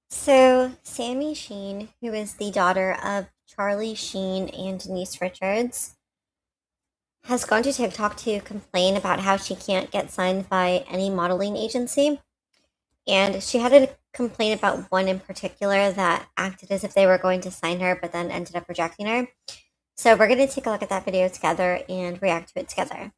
So, Sami Sheen, who is the daughter of Charlie Sheen and Denise Richards, has gone to TikTok to complain about how she can't get signed by any modeling agency. And she had a complaint about one in particular that acted as if they were going to sign her, but then ended up rejecting her. So, we're going to take a look at that video together and react to it together.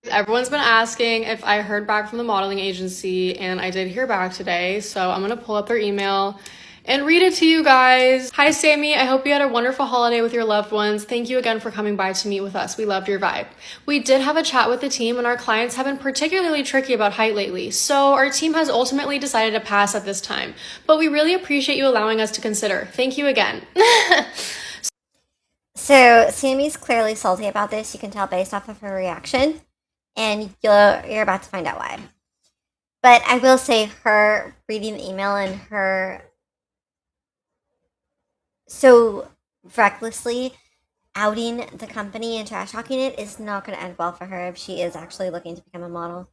Everyone's been asking if I heard back from the modeling agency, and I did hear back today. So I'm gonna pull up their email and read it to you guys. Hi, Sammy. I hope you had a wonderful holiday with your loved ones. Thank you again for coming by to meet with us. We loved your vibe. We did have a chat with the team, and our clients have been particularly tricky about height lately. So our team has ultimately decided to pass at this time, but we really appreciate you allowing us to consider. Thank you again. So, Sammy's clearly salty about this. You can tell based off of her reaction, and you're about to find out why. But I will say, her reading the email and her so recklessly outing the company and trash talking it is not going to end well for her if she is actually looking to become a model.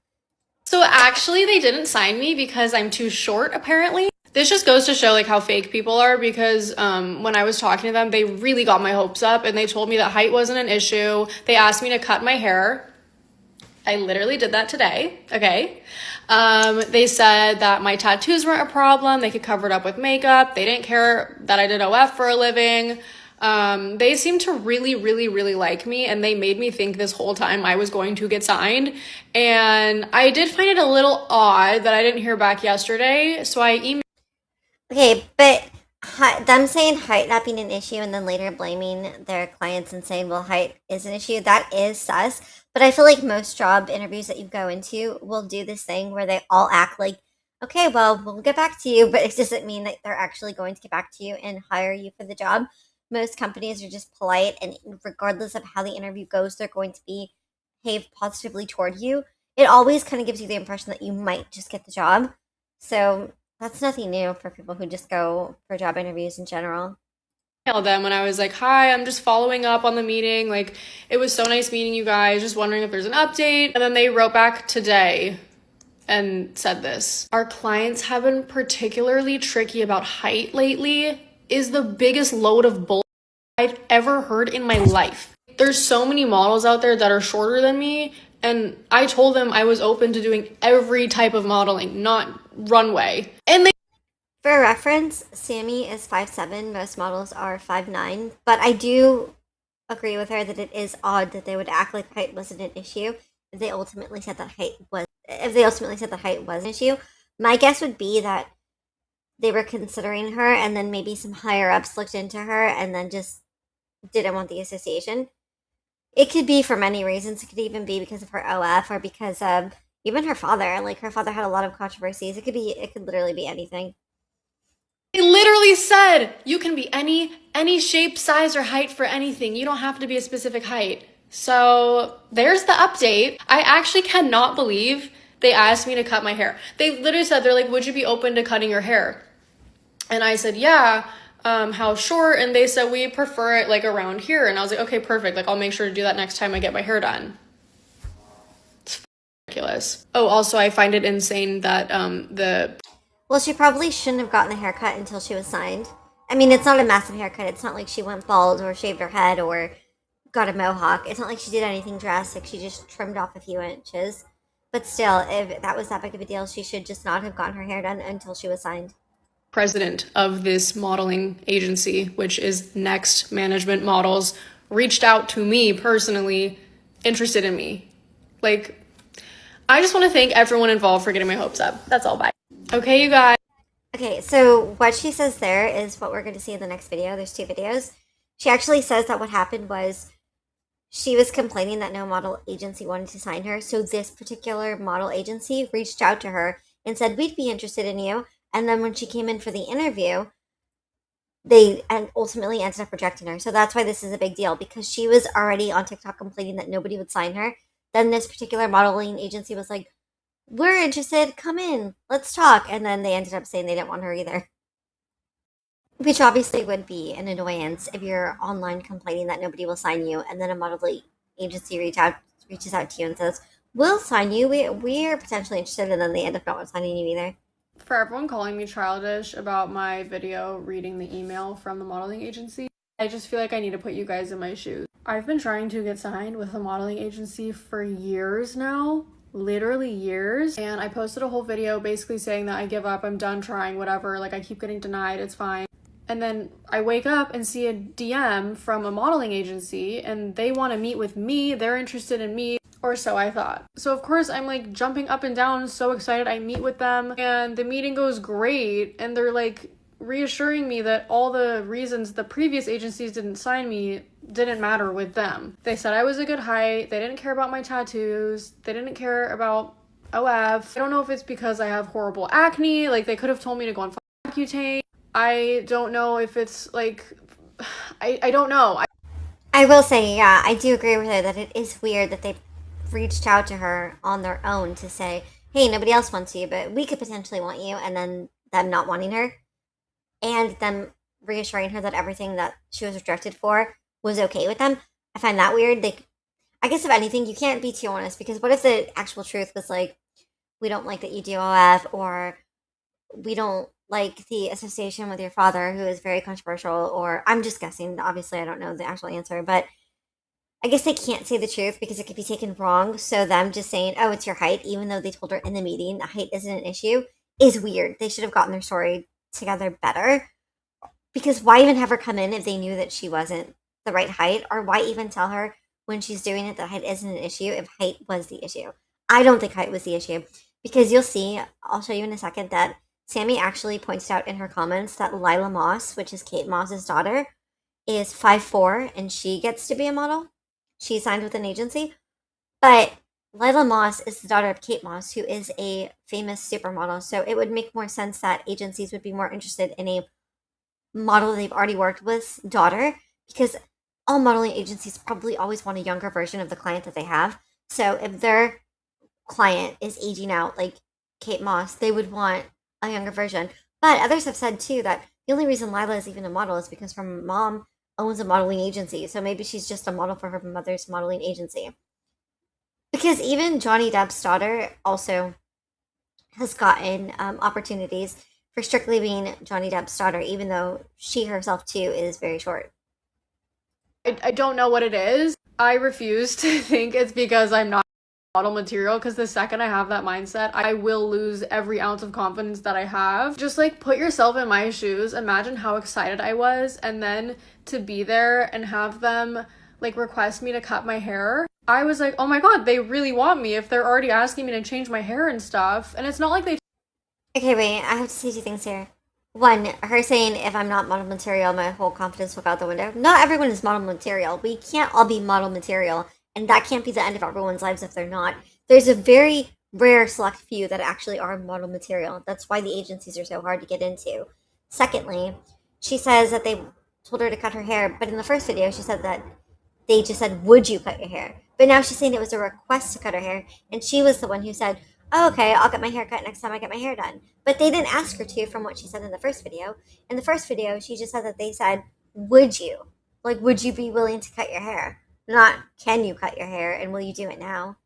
So actually, they didn't sign me because I'm too short, apparently. This just goes to show like how fake people are, because when I was talking to them, they really got my hopes up and they told me that height wasn't an issue. They asked me to cut my hair. I literally did that today. Okay. They said that my tattoos weren't a problem. They could cover it up with makeup. They didn't care that I did OF for a living. They seemed to really, really, really like me, and they made me think this whole time I was going to get signed. And I did find it a little odd that I didn't hear back yesterday. So I emailed. Okay, but them saying height not being an issue and then later blaming their clients and saying, well, height is an issue, that is sus. But I feel like most job interviews that you go into will do this thing where they all act like, okay, well, we'll get back to you, but it doesn't mean that they're actually going to get back to you and hire you for the job. Most companies are just polite, and regardless of how the interview goes, they're going to behave positively toward you. It always kind of gives you the impression that you might just get the job. So that's nothing new for people who just go for job interviews in general. Them when I was like, hi, I'm just following up on the meeting. Like, it was so nice meeting you guys. Just wondering if there's an update. And then they wrote back today and said this. Our clients have been particularly tricky about height lately, is the biggest load of bull I've ever heard in my life. There's so many models out there that are shorter than me, and I told them I was open to doing every type of modeling, not runway. And they For reference, Sammy is 5'7", most models are 5'9", but I do agree with her that it is odd that they would act like height wasn't an issue if they ultimately said that height was an issue. My guess would be that they were considering her, and then maybe some higher ups looked into her and then just didn't want the association. It could be for many reasons. It could even be because of her OF or because of even her father. Like, her father had a lot of controversies. It could literally be anything. literally said you can be any shape, size, or height for anything. You don't have to be a specific height. So there's the update. I actually cannot believe they asked me to cut my hair. They literally said, they're like, would you be open to cutting your hair? And I said, yeah. How short? And they said, we prefer it like around here. And I was like, okay, perfect. Like, I'll make sure to do that next time I get my hair done. It's ridiculous. Oh, also, I find it insane that Well, she probably shouldn't have gotten the haircut until she was signed. I mean, it's not a massive haircut. It's not like she went bald or shaved her head or got a mohawk. It's not like she did anything drastic. She just trimmed off a few inches. But still, if that was that big of a deal, she should just not have gotten her hair done until she was signed. president of this modeling agency, which is Next Management Models, reached out to me personally, interested in me. Like, I just want to thank everyone involved for getting my hopes up. That's all. Bye. Okay, you guys. Okay, so what she says there is what we're going to see in the next video. There's two videos. She actually says that what happened was she was complaining that no model agency wanted to sign her. So this particular model agency reached out to her and said, we'd be interested in you. And then when she came in for the interview, they ultimately ended up rejecting her. So that's why this is a big deal, because she was already on TikTok complaining that nobody would sign her. Then this particular modeling agency was like, we're interested, come in, let's talk. And then they ended up saying they didn't want her either. Which obviously would be an annoyance if you're online complaining that nobody will sign you, and then a modeling agency reaches out to you and says, we'll sign you, we are potentially interested, and then they end up not signing you either. For everyone calling me childish about my video reading the email from the modeling agency, I just feel like I need to put you guys in my shoes. I've been trying to get signed with a modeling agency for years now, literally years, and I posted a whole video basically saying that I give up, I'm done trying, whatever, like I keep getting denied, it's fine. And then I wake up and see a DM from a modeling agency and they want to meet with me, they're interested in me, or so I thought. So of course I'm like jumping up and down, so excited. I meet with them and the meeting goes great and they're like reassuring me that all the reasons the previous agencies didn't sign me didn't matter with them. They said I was a good height, they didn't care about my tattoos, they didn't care about OF. I don't know if it's because I have horrible acne, like they could have told me to go on Accutane. I don't know if it's like, I don't know. I will say, yeah, I do agree with her that it is weird that they reached out to her on their own to say, hey, nobody else wants you, but we could potentially want you, and then them not wanting her, and them reassuring her that everything that she was rejected for was okay with them. I find that weird. I guess if anything, you can't be too honest, because what if the actual truth was like, we don't like that you do OF, or we don't like the association with your father, who is very controversial, or I'm just guessing. Obviously, I don't know the actual answer, but I guess they can't say the truth because it could be taken wrong. So them just saying, "Oh, it's your height," even though they told her in the meeting that height isn't an issue, is weird. They should have gotten their story together better. Because why even have her come in if they knew that she wasn't the right height, or why even tell her when she's doing it that height isn't an issue if height was the issue? I don't think height was the issue because you'll see. I'll show you in a second that Sammy actually points out in her comments that Lila Moss, which is Kate Moss's daughter, is 5'4" and she gets to be a model. She signed with an agency. But Lila Moss is the daughter of Kate Moss, who is a famous supermodel. So it would make more sense that agencies would be more interested in a model they've already worked with daughter, because all modeling agencies probably always want a younger version of the client that they have. So if their client is aging out like Kate Moss, they would want a younger version. But others have said too that the only reason Lila is even a model is because her mom owns a modeling agency. So maybe she's just a model for her mother's modeling agency. Because even Johnny Depp's daughter also has gotten opportunities for strictly being Johnny Depp's daughter, even though she herself too is very short. I don't know what it is. I refuse to think it's because I'm not model material, because the second I have that mindset, I will lose every ounce of confidence that I have. Just like put yourself in my shoes. Imagine how excited I was, and then to be there and have them like request me to cut my hair. I was like, oh my god, they really want me if they're already asking me to change my hair and stuff. And it's not like they. Okay, wait, I have to say two things here. One, her saying if I'm not model material, my whole confidence will go out the window. Not everyone is model material. We can't all be model material, and that can't be the end of everyone's lives if they're not. There's a very rare select few that actually are model material. That's why the agencies are so hard to get into. Secondly, she says that they told her to cut her hair, but in the first video, she said that they just said, would you cut your hair? But now she's saying it was a request to cut her hair, and she was the one who said, oh, okay, I'll get my hair cut next time I get my hair done. But they didn't ask her to, from what she said in the first video. In the first video, she just said that they said, would you? Like, would you be willing to cut your hair? Not, can you cut your hair, and will you do it now?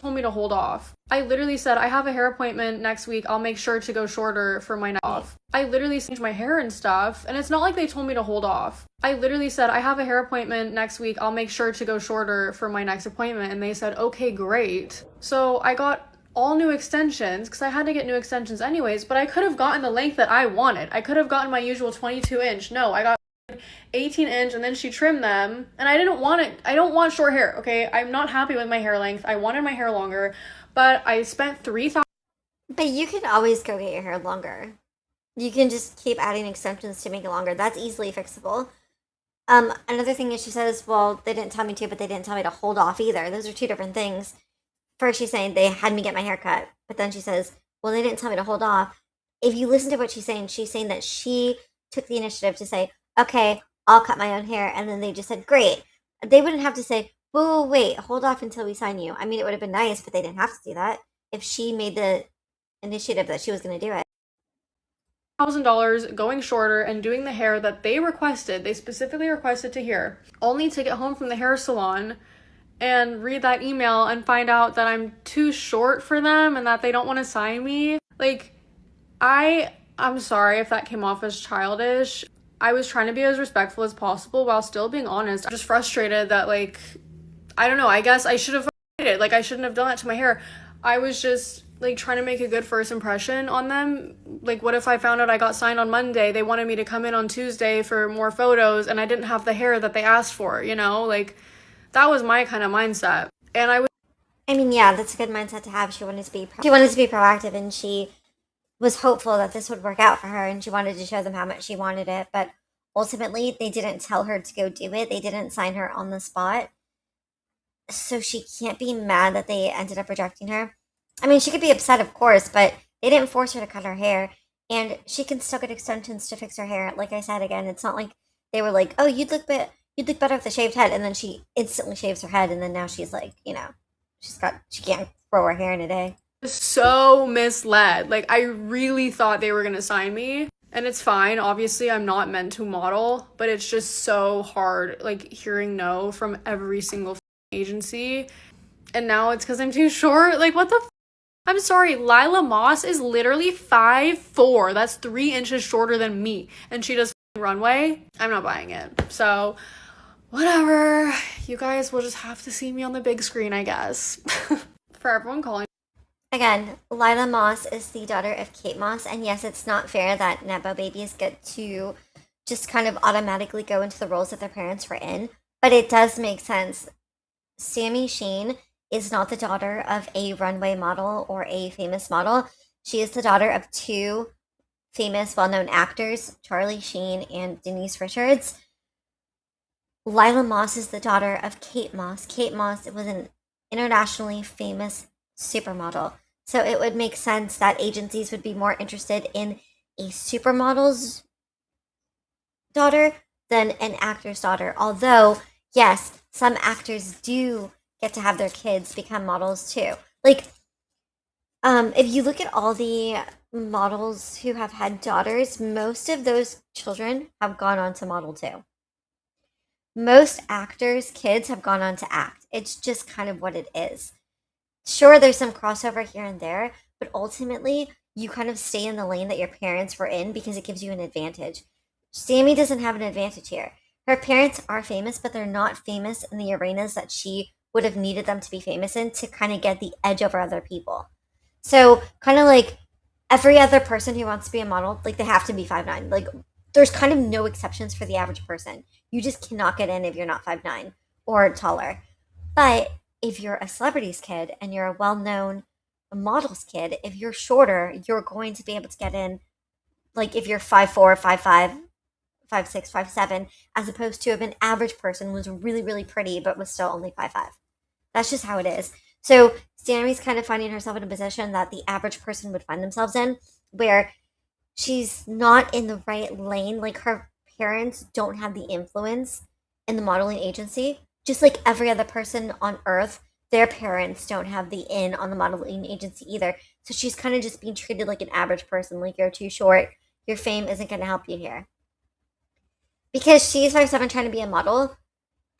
Told me to hold off. I literally said, I have a hair appointment next week. I'll make sure to go shorter for my night off. I literally changed my hair and stuff, and it's not like they told me to hold off. I literally said, I have a hair appointment next week. I'll make sure to go shorter for my next appointment. And they said, okay, great. So I got all new extensions because I had to get new extensions anyways, but I could have gotten the length that I wanted. I could have gotten my usual 22 inch. No, I got 18 inch, and then she trimmed them, and I didn't want it. I don't want short hair, okay? I'm not happy with my hair length. I wanted my hair longer, but I spent $3,000. But you can always go get your hair longer. You can just keep adding extensions to make it longer. That's easily fixable. Another thing is she says, well, they didn't tell me to, but they didn't tell me to hold off either. Those are two different things. First, she's saying they had me get my hair cut, but then she says, well, they didn't tell me to hold off. If you listen to what she's saying that she took the initiative to say, okay, I'll cut my own hair, and then they just said, great. They wouldn't have to say, whoa, wait, hold off until we sign you. I mean, it would have been nice, but they didn't have to do that if she made the initiative that she was going to do it. $1,000 going shorter and doing the hair that they requested. They specifically requested to hear, only to get home from the hair salon and read that email and find out that I'm too short for them and that they don't want to sign me. Like, I'm sorry if that came off as childish. I was trying to be as respectful as possible while still being honest. I'm just frustrated that, like, I don't know, I guess I should have waited. Like, I shouldn't have done that to my hair. I was just like trying to make a good first impression on them. Like, what if I found out I got signed on Monday? They wanted me to come in on Tuesday for more photos and I didn't have the hair that they asked for, you know? Like, that was my kind of mindset. And I was I mean, yeah, that's a good mindset to have. She wanted to be proactive, and she was hopeful that this would work out for her, and she wanted to show them how much she wanted it. But ultimately, they didn't tell her to go do it. They didn't sign her on the spot, so she can't be mad that they ended up rejecting her. I mean, she could be upset, of course, but they didn't force her to cut her hair, and she can still get extensions to fix her hair. Like I said again, it's not like they were like, "Oh, you'd look better with a shaved head," and then she instantly shaves her head, and then now she's like, she can't grow her hair in a day. so misled. Like, I really thought they were gonna sign me. And it's fine. Obviously, I'm not meant to model, but it's just so hard, like, hearing no from every single agency. And now it's because I'm too short. Like, what the I'm sorry, Lila Moss is literally 5'4". That's 3 inches shorter than me. And she does runway. I'm not buying it. So, whatever. You guys will just have to see me on the big screen, I guess. For everyone calling. Again, Lila Moss is the daughter of Kate Moss, and yes, it's not fair that Nepo babies get to just kind of automatically go into the roles that their parents were in, but it does make sense. Sami Sheen is not the daughter of a runway model or a famous model. She is the daughter of two famous, well known actors, Charlie Sheen and Denise Richards. Lila Moss is the daughter of Kate Moss. Kate Moss was an internationally famous supermodel. So it would make sense that agencies would be more interested in a supermodel's daughter than an actor's daughter. Although, yes, some actors do get to have their kids become models too. Like, if you look at all the models who have had daughters, most of those children have gone on to model too. Most actors' kids have gone on to act. It's just kind of what it is. Sure, there's some crossover here and there, but ultimately, you kind of stay in the lane that your parents were in because it gives you an advantage. Sammy doesn't have an advantage here. Her parents are famous, but they're not famous in the arenas that she would have needed them to be famous in to kind of get the edge over other people. So, kind of like every other person who wants to be a model, like they have to be 5'9". Like, there's kind of no exceptions for the average person. You just cannot get in if you're not 5'9" or taller. But if you're a celebrity's kid and you're a well known model's kid, if you're shorter, you're going to be able to get in. Like if you're 5'4", 5'5", 5'6", 5'7", as opposed to if an average person was really, really pretty but was still only 5'5". That's just how it is. So Sammy's kind of finding herself in a position that the average person would find themselves in, where she's not in the right lane. Like her parents don't have the influence in the modeling agency. Just like every other person on earth, their parents don't have the in on the modeling agency either. So she's kind of just being treated like an average person. Like you're too short. Your fame isn't going to help you here. Because she's 5'7", trying to be a model,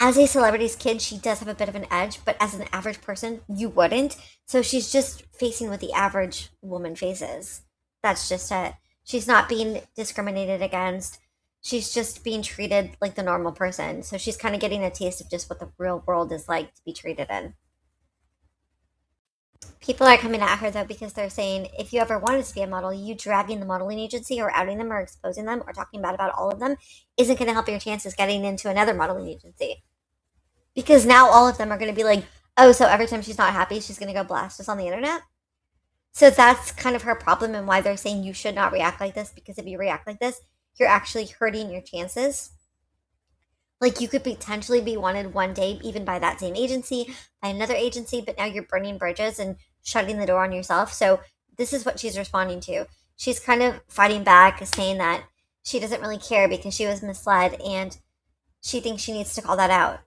as a celebrity's kid, she does have a bit of an edge, but as an average person, you wouldn't. So she's just facing what the average woman faces. That's just it. She's not being discriminated against. She's just being treated like the normal person. So she's kind of getting a taste of just what the real world is like to be treated in. People are coming at her though because they're saying if you ever wanted to be a model, you dragging the modeling agency or outing them or exposing them or talking bad about all of them isn't going to help your chances getting into another modeling agency. Because now all of them are going to be like, oh, so every time she's not happy, she's going to go blast us on the internet. So that's kind of her problem and why they're saying you should not react like this, because if you react like this, you're actually hurting your chances. Like you could potentially be wanted one day, even by that same agency, by another agency, but now you're burning bridges and shutting the door on yourself. So this is what she's responding to. She's kind of fighting back, saying that she doesn't really care because she was misled and she thinks she needs to call that out.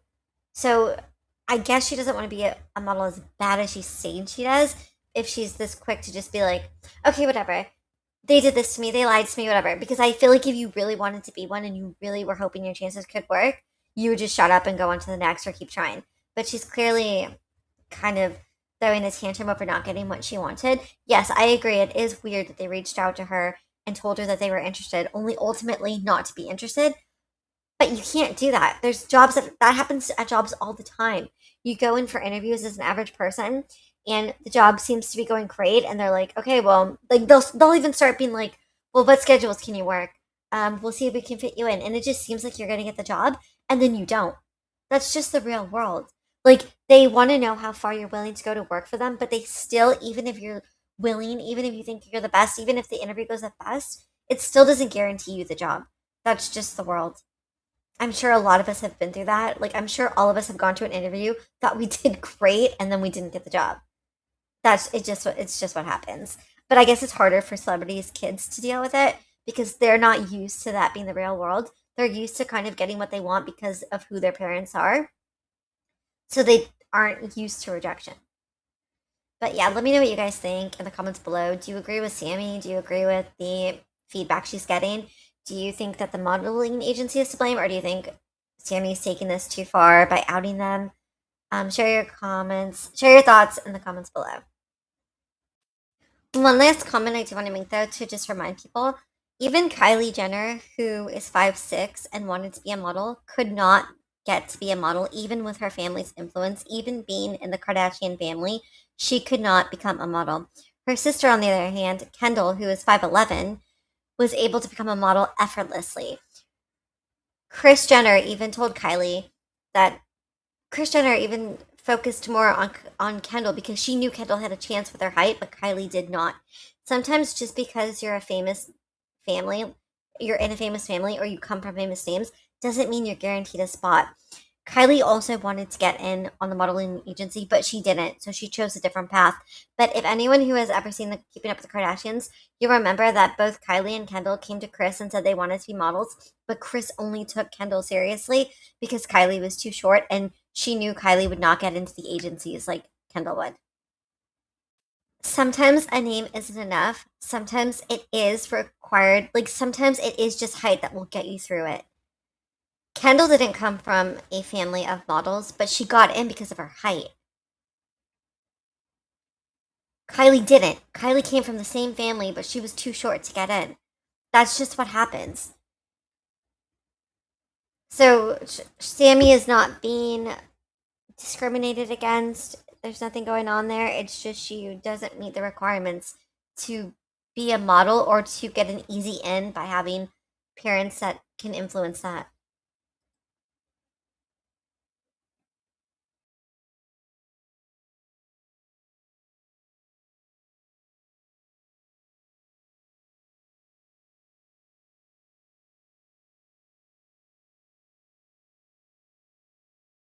So I guess she doesn't want to be a model as bad as she's saying she does if she's this quick to just be like, okay, whatever. They did this to me, they lied to me, whatever. Because I feel like if you really wanted to be one and you really were hoping your chances could work, you would just shut up and go on to the next or keep trying. But she's clearly kind of throwing a tantrum over not getting what she wanted. Yes, I agree. It is weird that they reached out to her and told her that they were interested, only ultimately not to be interested. But you can't do that. There's jobs that happens at jobs all the time. You go in for interviews as an average person, and the job seems to be going great, and they're like, okay, well, like they'll even start being like, well, what schedules can you work? We'll see if we can fit you in, and it just seems like you're gonna get the job, and then you don't. That's just the real world. Like they want to know how far you're willing to go to work for them, but they still, even if you're willing, even if you think you're the best, even if the interview goes at best, it still doesn't guarantee you the job. That's just the world. I'm sure a lot of us have been through that. Like, I'm sure all of us have gone to an interview, thought we did great, and then we didn't get the job. That's it. Just it's just what happens. But I guess it's harder for celebrities' kids to deal with it because they're not used to that being the real world. They're used to kind of getting what they want because of who their parents are, so they aren't used to rejection. But yeah, let me know what you guys think in the comments below. Do you agree with Sammy? Do you agree with the feedback she's getting? Do you think that the modeling agency is to blame, or do you think Sammy's taking this too far by outing them? Share your comments, share your thoughts in the comments below. One last comment I do want to make though, to just remind people, even Kylie Jenner, who is 5'6" and wanted to be a model, could not get to be a model, even with her family's influence, even being in the Kardashian family, she could not become a model. Her sister, on the other hand, Kendall, who is 5'11", was able to become a model effortlessly. Kris Jenner even told Kylie that Kris Jenner even focused more on Kendall because she knew Kendall had a chance with her height, but Kylie did not. Sometimes just because family, you're in a famous family or you come from famous names, doesn't mean you're guaranteed a spot. Kylie also wanted to get in on the modeling agency, but she didn't, so she chose a different path. But if anyone who has ever seen the Keeping Up with the Kardashians, you remember that both Kylie and Kendall came to Kris and said they wanted to be models, but Kris only took Kendall seriously because Kylie was too short, and she knew Kylie would not get into the agencies like Kendall would. Sometimes a name isn't enough. Sometimes it is required. Like sometimes it is just height that will get you through it. Kendall didn't come from a family of models, but she got in because of her height. Kylie didn't. Kylie came from the same family, but she was too short to get in. That's just what happens. So Sammy is not being discriminated against. There's nothing going on there. It's just she doesn't meet the requirements to be a model or to get an easy in by having parents that can influence that.